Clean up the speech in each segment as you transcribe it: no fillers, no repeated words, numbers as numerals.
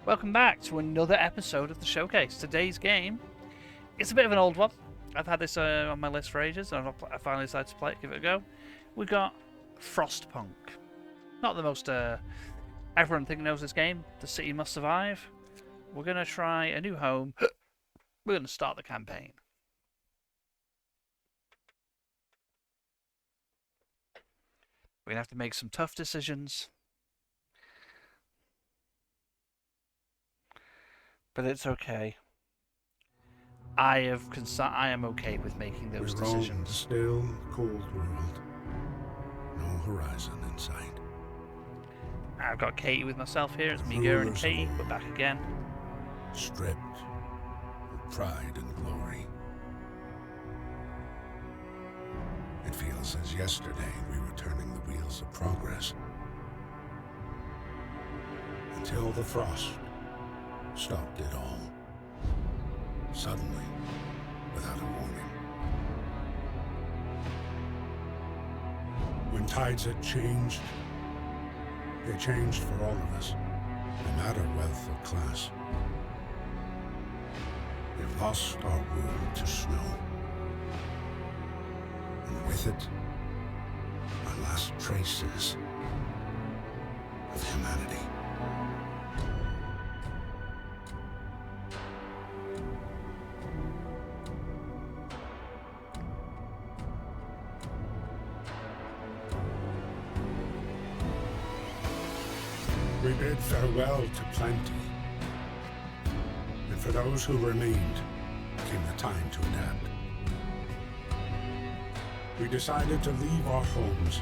Welcome back to another episode of the Showcase. Today's game, it's a bit of an old one. I've had this on my list for ages, and I finally decided to play it, give it a go. We got Frostpunk. Not the most everyone knows this game. The city must survive. We're gonna try a new home. We're gonna start the campaign. We're gonna have to make some tough decisions. But it's okay. I am okay with making those decisions. A still, cold world. No horizon in sight. I've got Katie with myself here. It's me, Garen, and Katie. We're back again. Stripped of pride and glory. It feels as yesterday we were turning the wheels of progress. Until the frost stopped it all. Suddenly, without a warning. When tides had changed, they changed for all of us, no matter wealth or class. We've lost our world to snow. And with it, our last traces of humanity. We bid farewell to plenty, and for those who remained, came the time to adapt. We decided to leave our homes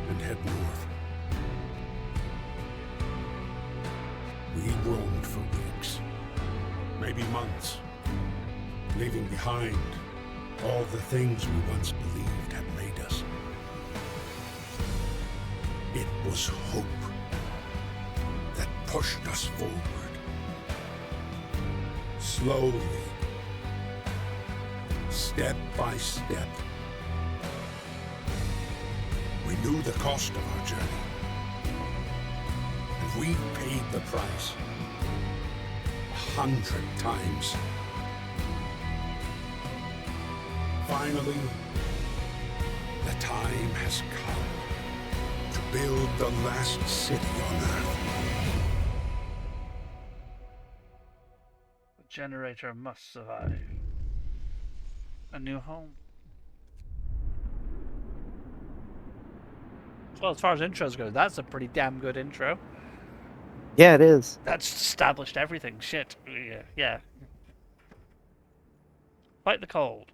and head north. We roamed for weeks, maybe months, leaving behind all the things we once believed had made us. It was hope that pushed us forward. Slowly, step by step. We knew the cost of our journey, and we paid the price 100 times. Finally, the time has come to build the last city on Earth. The generator must survive. A new home. Well, as far as intros go, that's a pretty damn good intro. Yeah, it is. That's established everything. Shit. Yeah. Fight the cold.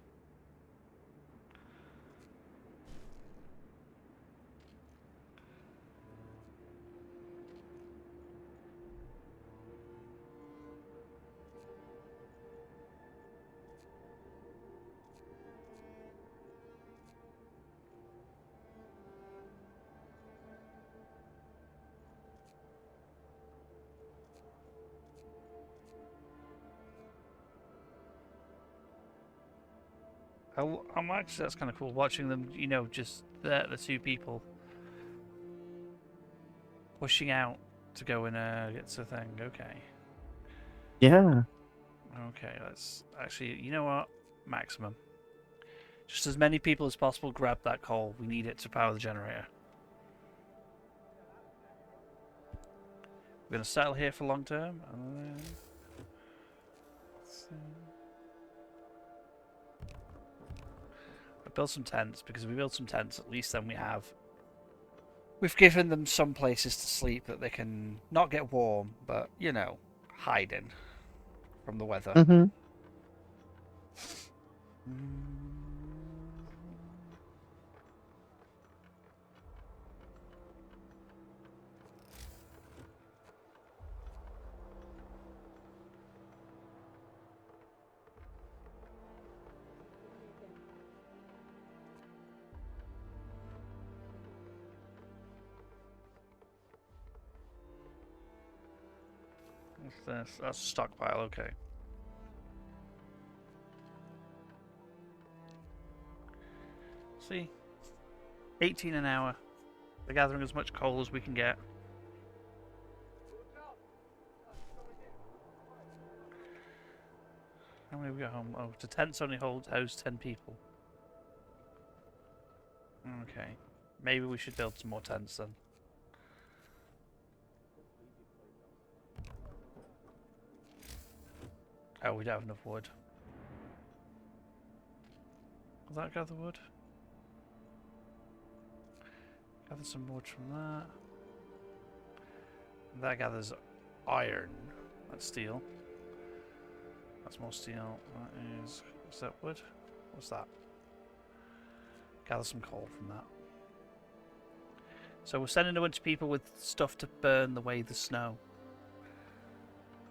I'm actually, that's kind of cool watching them, just the two people pushing out to go and get to the thing. Okay. Yeah. Okay, let's actually, you know what? Maximum. Just as many people as possible grab that coal. We need it to power the generator. We're going to settle here for long term. Build some tents, because if we build some tents, at least then we've given them some places to sleep that they can not get warm, but hide in from the weather. Mm-hmm. What's this? That's a stockpile, okay. See? 18 an hour. We're gathering as much coal as we can get. How many we got home? Oh, the tents only house 10 people. Okay. Maybe we should build some more tents then. Oh, we don't have enough wood. Will that gather wood? Gather some wood from that. That gathers iron. That's steel. That's more steel. That is... What's that wood? What's that? Gather some coal from that. So we're sending a bunch of people with stuff to burn away the snow.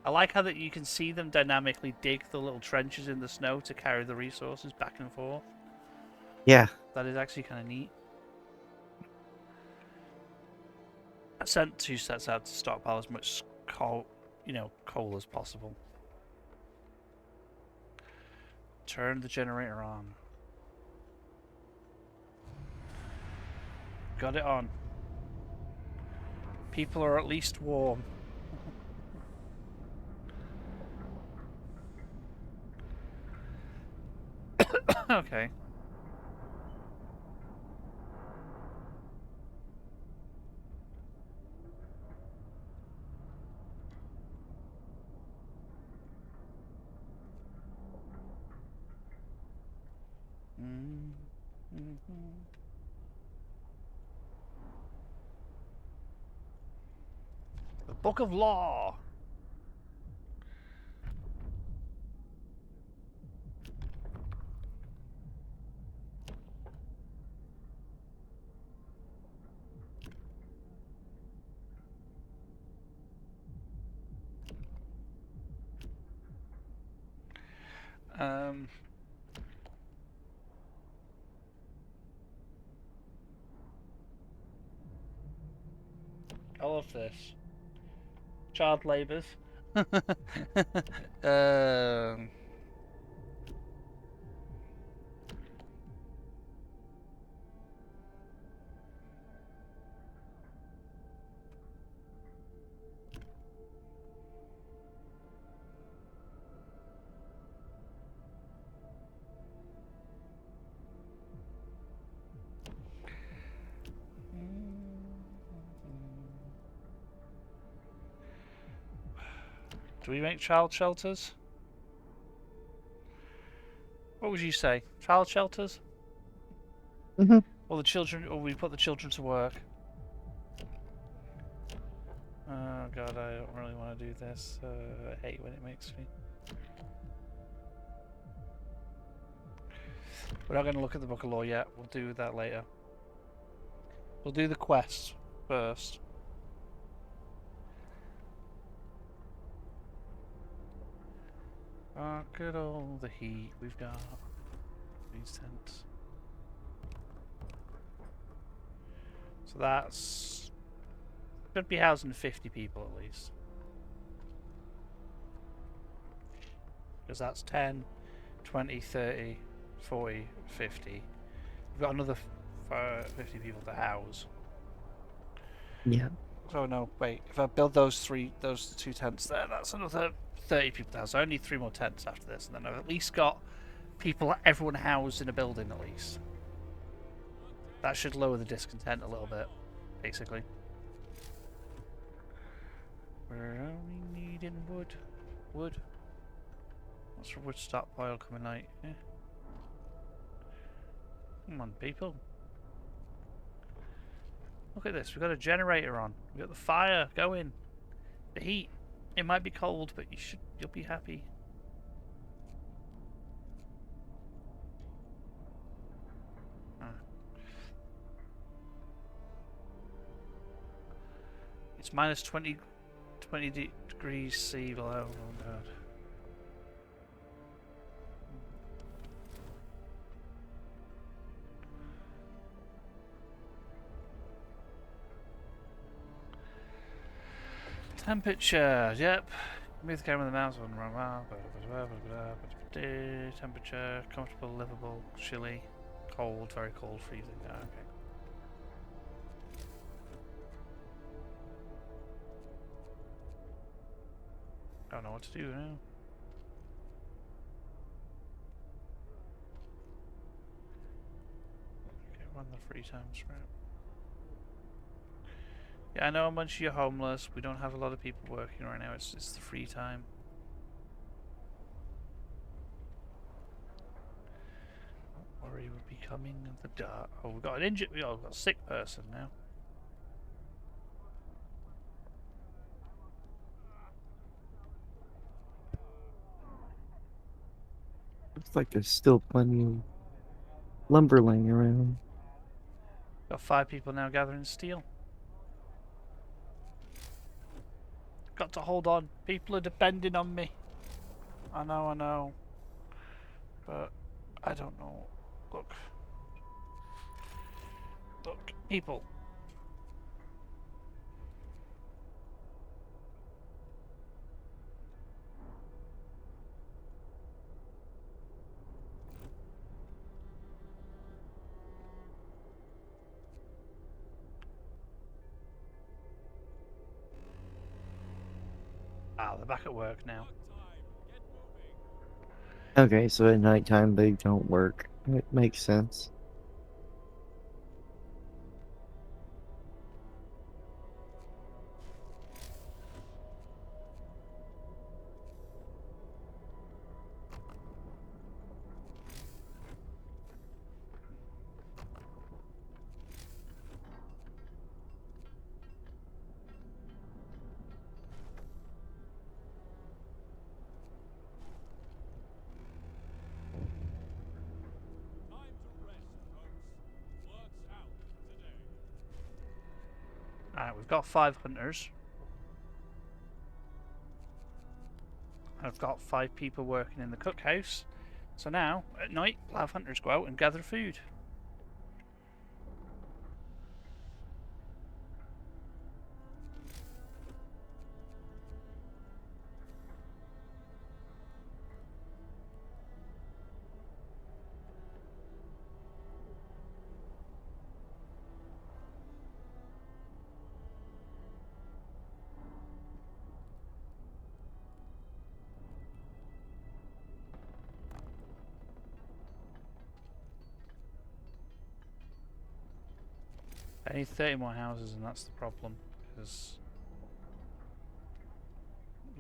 I like how that you can see them dynamically dig the little trenches in the snow to carry the resources back and forth. Yeah. That is actually kind of neat. I sent 2 sets out to stockpile as much coal, coal as possible. Turn the generator on. Got it on. People are at least warm. Okay. The Book of Law. I love this. Child labours. Do we make child shelters? What would you say? Child shelters? Mm-hmm. Or the children, or we put the children to work? Oh god, I don't really want to do this. I hate when it makes me. We're not going to look at the Book of Law yet. We'll do that later. We'll do the quests first. Look at all the heat we've got. These tents. So that's... should be housing 50 people at least. Because that's 10, 20, 30, 40, 50. We've got another 50 people to house. Yeah. Oh no, wait. If I build those 2 tents there, that's another 30 people to house. So I only need 3 more tents after this, and then I've at least got people, everyone housed in a building at least. That should lower the discontent a little bit, basically. We're only needing wood. Wood. What's for wood stockpile coming out? Yeah. Come on, people. Look at this. We've got a generator on. We've got the fire going. The heat. It might be cold, but you'll be happy. It's minus 20 degrees C below. Oh god. Temperature, yep. Move the camera and the mouse on. Temperature, comfortable, livable, chilly, cold, very cold, freezing. Oh, okay. Don't know what to do now. on the free time script. Yeah, I know a bunch of you are homeless. We don't have a lot of people working right now. It's the free time. Don't worry, we're becoming the dark. Oh, we've got an injured. We've got a sick person now. Looks like there's still plenty of lumber laying around. Got 5 people now gathering steel. Got to hold on. People are depending on me. I know. But I don't know. Look, people. Ah, they're back at work now. Okay, so at nighttime they don't work. It makes sense. Alright, we've got 5 hunters. I've got 5 people working in the cookhouse. So now, at night, we'll have hunters go out and gather food. I need 30 more houses, and that's the problem. Because,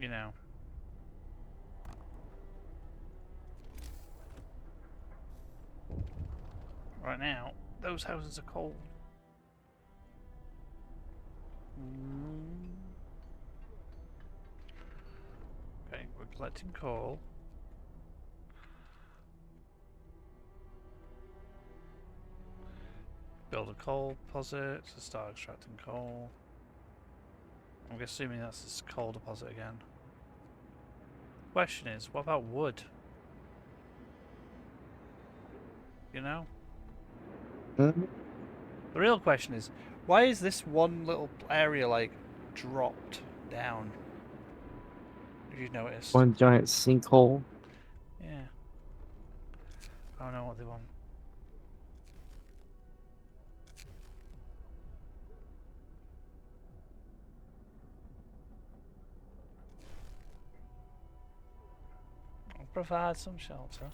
you know. Right now, those houses are cold. Okay, we're collecting coal. Build a coal deposit to start extracting coal. I'm assuming that's this coal deposit again. Question is, what about wood? You know? Hmm? The real question is, why is this one little area like dropped down? If you've noticed. One giant sinkhole. Yeah. I don't know what they want. I'll provide some shelter.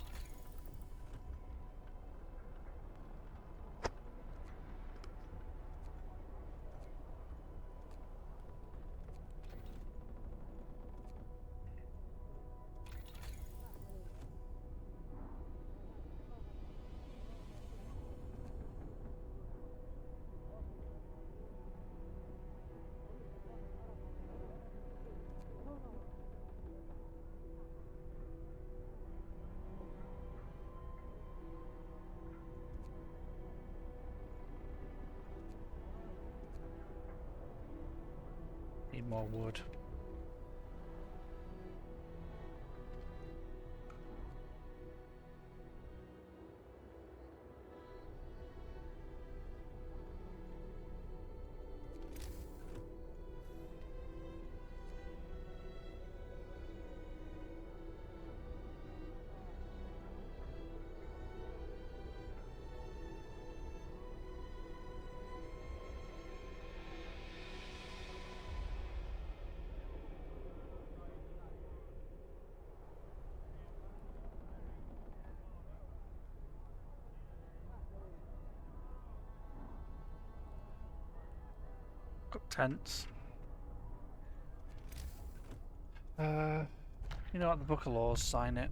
Need more wood. Got tents. You know what? The Book of Laws, sign it.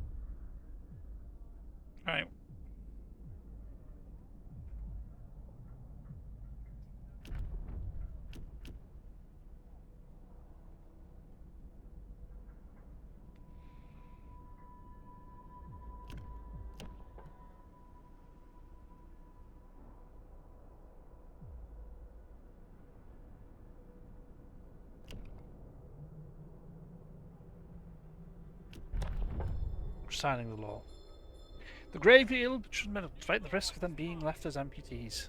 Right. Signing the law. The grave yield should mitigate the risk of them being left as amputees.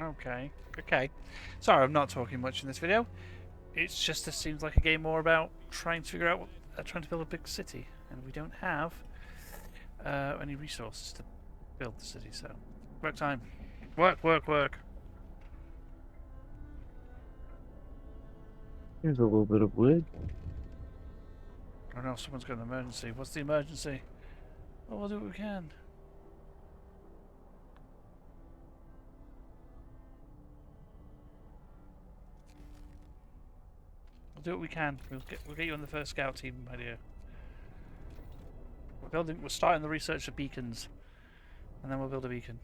Okay. Okay. Sorry, I'm not talking much in this video. It's just this seems like a game more about trying to figure out trying to build a big city, and we don't have any resources to build the city. So, work time. Work, work, work. Here's a little bit of wood. I don't know if someone's got an emergency. What's the emergency? Oh, we'll do what we can. We'll do what we can. We'll get you on the first scout team, my dear. We're starting the research of beacons, and then we'll build a beacon.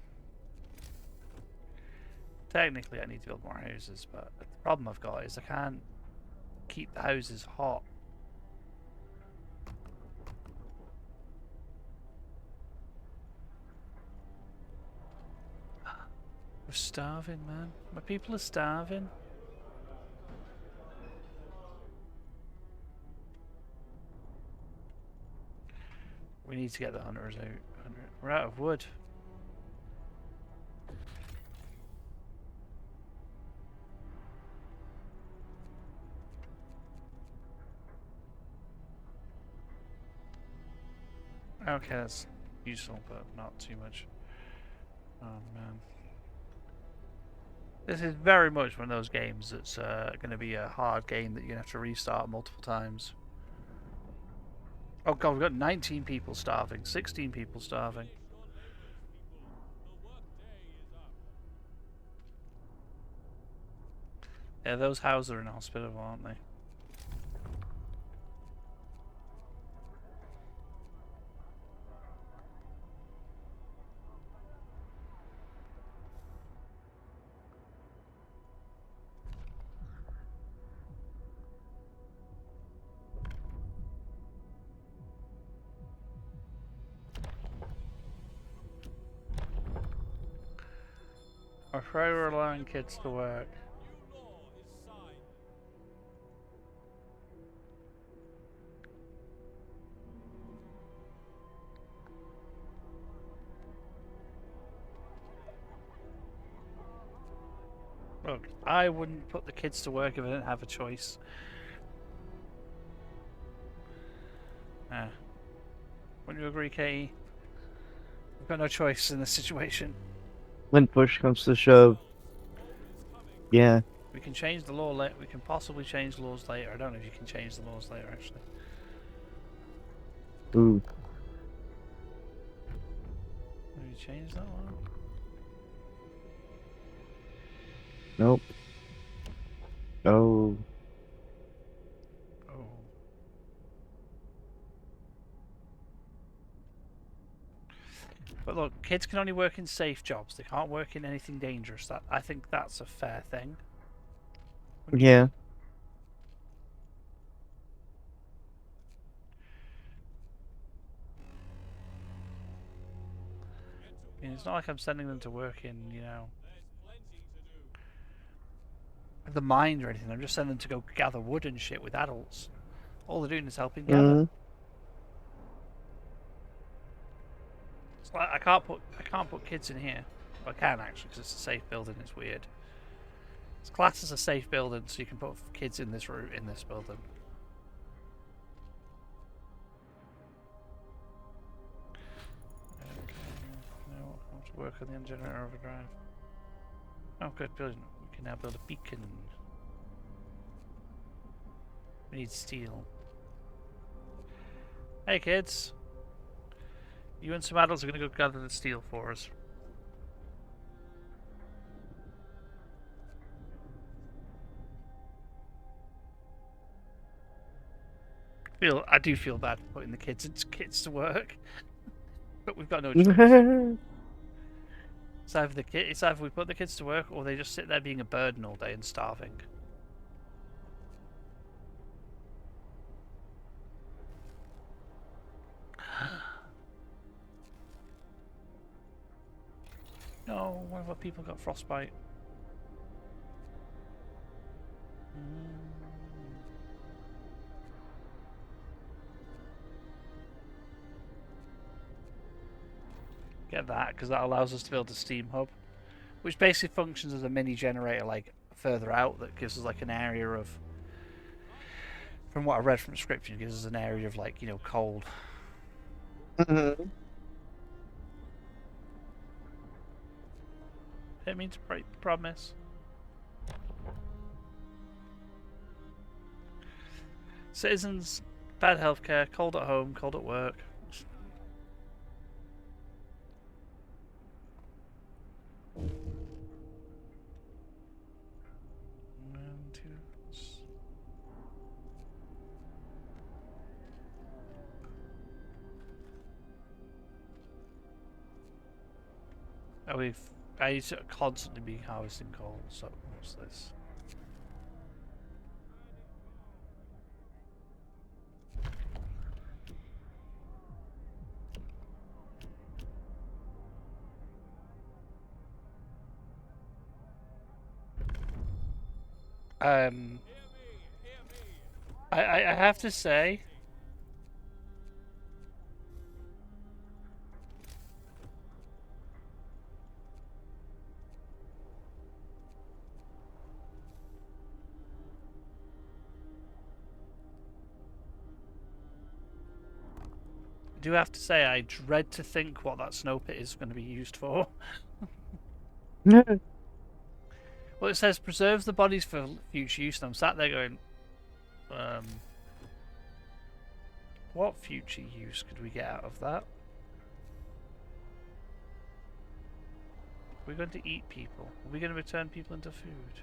Technically, I need to build more houses, but the problem I've got is I can't keep the houses hot. We're starving, man. My people are starving. We need to get the hunters out. We're out of wood. Okay, that's useful, but not too much. Oh man. This is very much one of those games that's going to be a hard game that you're going to have to restart multiple times. Oh god, we've got 19 people starving, 16 people starving. Yeah, those houses are inhospitable, aren't they? I'm afraid we're allowing kids to work. Look, I wouldn't put the kids to work if I didn't have a choice. Wouldn't you agree, Katie? We've got no choice in this situation. When push comes to shove. Yeah. We can change the law later. We can possibly change laws later. I don't know if you can change the laws later, actually. Ooh. Have you changed that one? Nope. Oh. Oh. But look, kids can only work in safe jobs. They can't work in anything dangerous. I think that's a fair thing. Yeah. I mean, it's not like I'm sending them to work in, you know, the mine or anything. I'm just sending them to go gather wood and shit with adults. All they're doing is helping gather. It's like I can't put kids in here. Well, I can actually because it's a safe building. It's weird. It's classed as a safe building, so you can put kids in this room in this building. Okay. Now how to work on the generator overdrive. Oh, good. Brilliant. We can now build a beacon. We need steel. Hey kids. You and some adults are going to go gather the steel for us. I do feel bad putting the kids to work, but we've got no choice. It's either we put the kids to work or they just sit there being a burden all day and starving. No, one of our people got frostbite. Get that, because that allows us to build a steam hub, which basically functions as a mini generator, like further out, that gives us like an area of. From what I read from the description, it gives us an area of like cold. Didn't mean to break the promise. Citizens, bad healthcare, cold at home, cold at work. I used to constantly be harvesting coal, so what's this? I have to say, I dread to think what that snow pit is going to be used for. Well, it says preserves the bodies for future use, and I'm sat there going, what future use could we get out of that? We're going to eat people. Are we going to return people into food?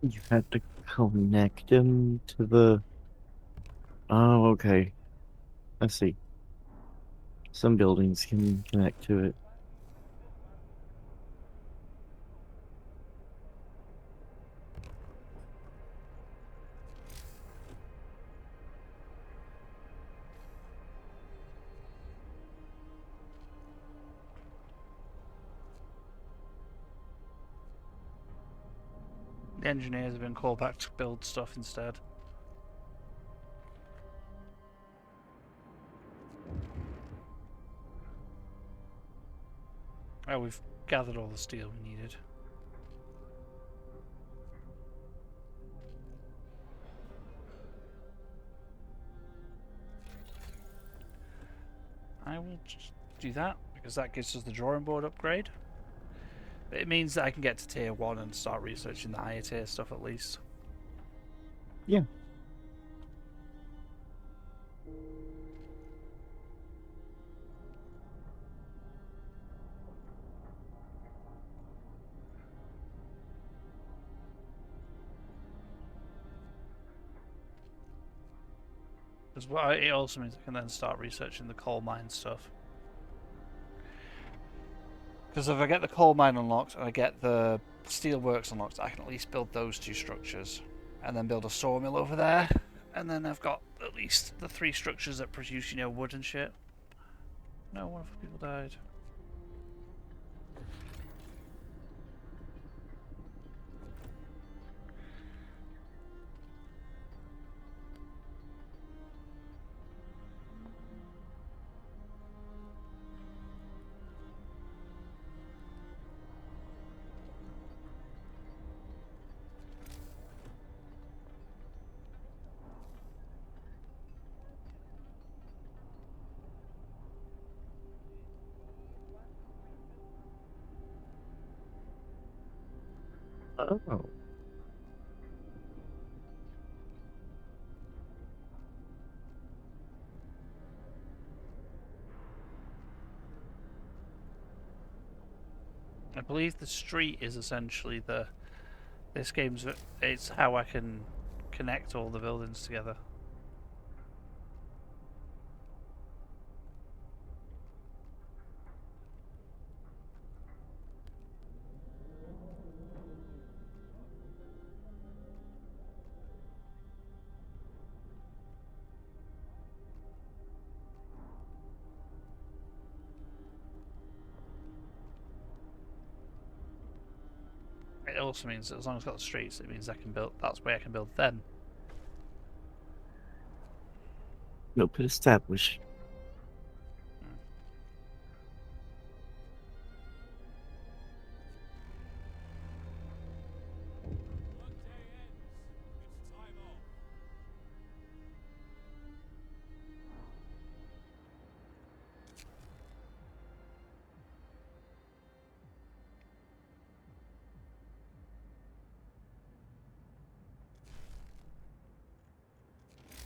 You had to connect them to the. Oh, okay. I see. Some buildings can connect to it. The engineers have been called back to build stuff instead. Oh, we've gathered all the steel we needed. I will just do that, because that gives us the drawing board upgrade. But it means that I can get to tier 1 and start researching the higher tier stuff at least. Yeah. As well, it also means I can then start researching the coal mine stuff. Because if I get the coal mine unlocked and I get the steelworks unlocked, I can at least build those 2 structures. And then build a sawmill over there. And then I've got at least the 3 structures that produce, you know, wood and shit. No, one of the people died. Oh. I believe the street is essentially this game's, it's how I can connect all the buildings together. It also means that as long as I've got the streets, it means I can build. That's where I can build then. No, could establish.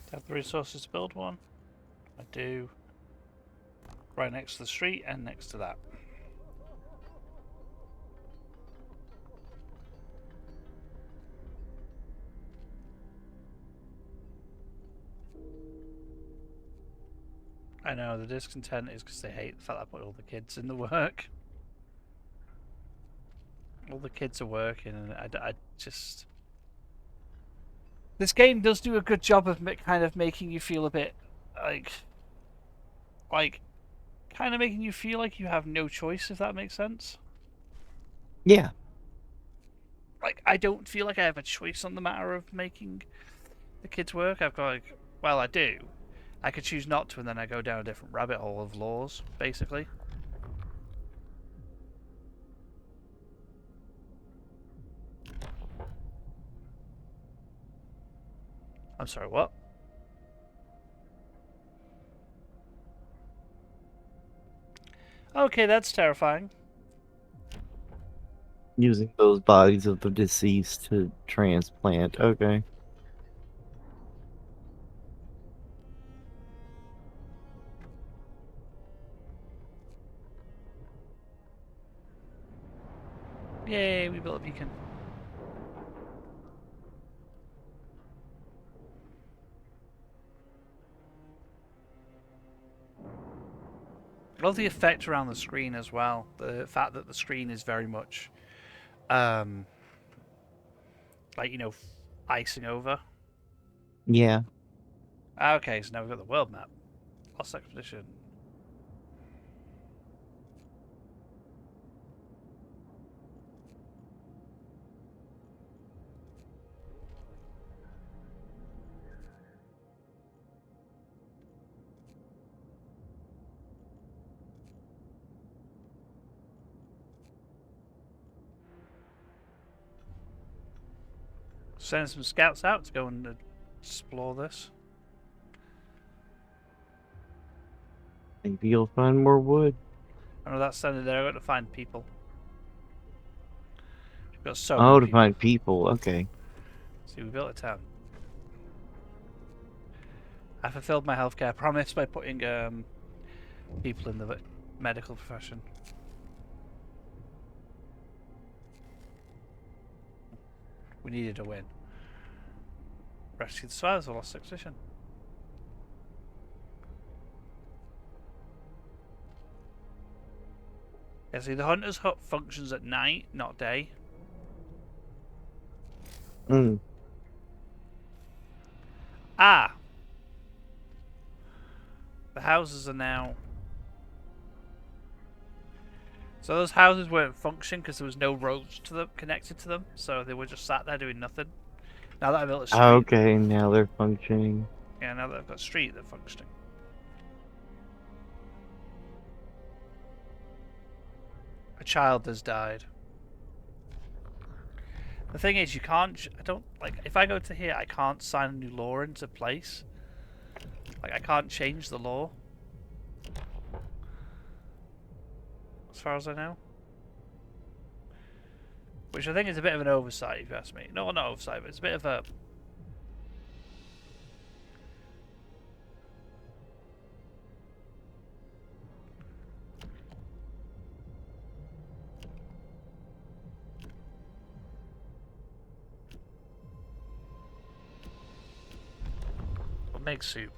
Do I have the resources to build one? I do. Right next to the street and next to that. I know, the discontent is because they hate the fact that I put all the kids in the work. All the kids are working and I just... This game does do a good job of kind of making you feel a bit like kind of making you feel like you have no choice, if that makes sense. Yeah. Like, I don't feel like I have a choice on the matter of making the kids work. I've got like, well, I do. I could choose not to, and then I go down a different rabbit hole of laws, basically. I'm sorry, what? Okay, that's terrifying. Using those bodies of the deceased to transplant. Okay. Yay, we built a beacon. I love the effect around the screen as well. The fact that the screen is very much, like, you know, icing over. Yeah. Okay, so now we've got the world map. Lost Expedition. Send some scouts out to go and explore this. Maybe you'll find more wood. I know that's standing there. I've got to find people. We've got so Oh, many to people. find people. Okay. See, we built a town. I fulfilled my healthcare promise by putting people in the medical profession. We needed a win. Rescue the survivors of Lost Expedition. Yeah, see, the Hunter's Hut functions at night, not day. Hmm. Ah! The houses are now... So those houses weren't functioning because there was no roads to them connected to them, so they were just sat there doing nothing. Now that I built a street... Okay, now they're functioning. Yeah, now that I've got a street, they're functioning. A child has died. The thing is, you can't... I don't... Like, if I go to here, I can't sign a new law into place. Like, I can't change the law. As far as I know. Which I think is a bit of an oversight, if you ask me. No, not oversight, but it's a bit of a... What makes soup?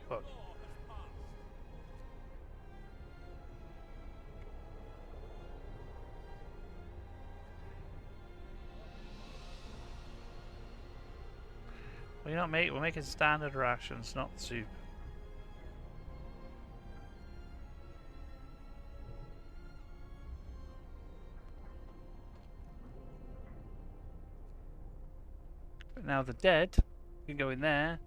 Look. We're making standard rations, not soup. But now the dead can go in there,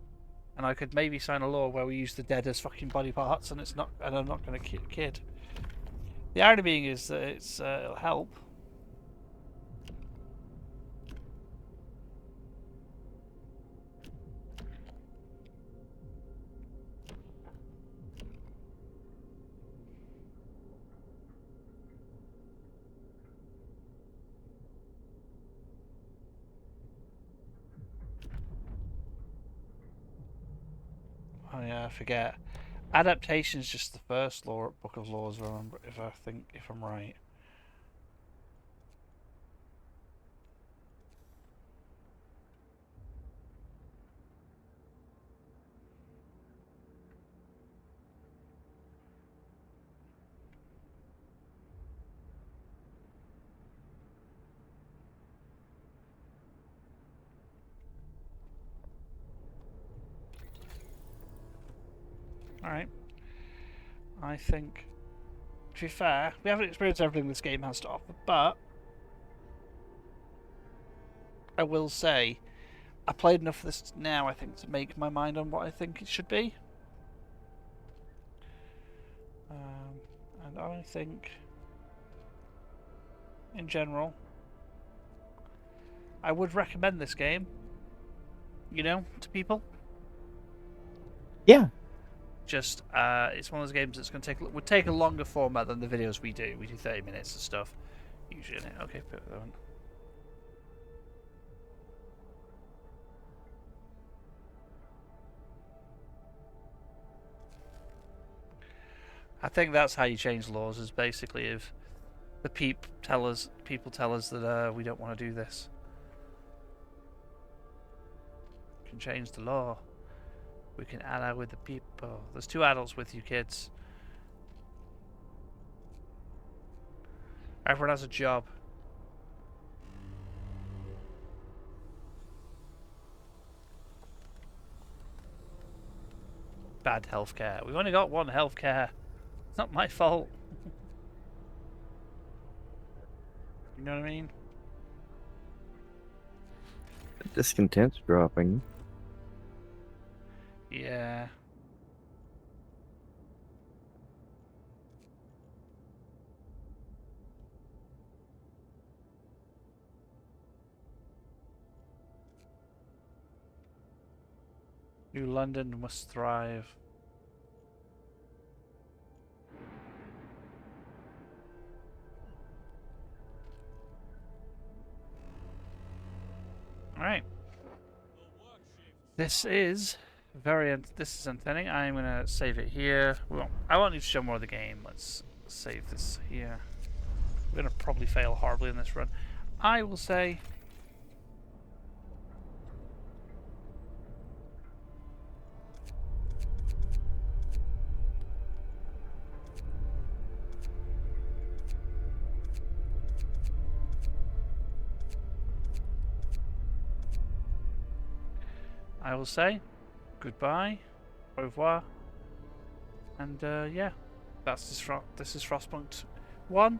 and I could maybe sign a law where we use the dead as fucking body parts, and it's not, and I'm not going to kill a kid. The irony being is that it'll help. Oh yeah, I forget. Adaptation is just the first law at Book of Laws, remember, if I'm right. Alright. I think, to be fair, we haven't experienced everything this game has to offer, but I will say, I played enough of this now, I think, to make my mind on what I think it should be. And I think, in general, I would recommend this game, you know, to people. Yeah. Just, it's one of those games that's going to would take a longer format than the videos we do. We do 30 minutes of stuff, usually. Okay, put that one. I think that's how you change laws, is basically if the people tell us that we don't want to do this. We can change the law. We can ally with the people. There's 2 adults with you kids. Everyone has a job. Bad healthcare. We've only got 1 healthcare. It's not my fault. You know what I mean? Discontent's dropping. Yeah. New London must thrive. Alright. This is entertaining. I'm gonna save it here. I won't need to show more of the game. Let's save this here. We're gonna probably fail horribly in this run. I will say I will say goodbye, au revoir, and yeah, this is Frostpunk 1.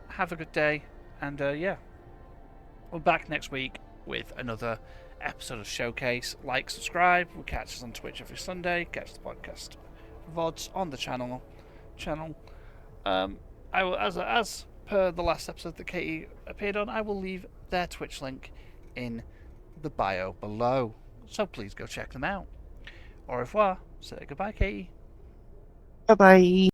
Have a good day, and yeah, we're back next week with another episode of Showcase. Like, subscribe. We'll catch us on Twitch every Sunday. Catch the podcast VODs on the channel. I will, as per the last episode that Katie appeared on, I will leave their Twitch link in the bio below. So please go check them out. Au revoir. Say goodbye, Katie. Bye bye.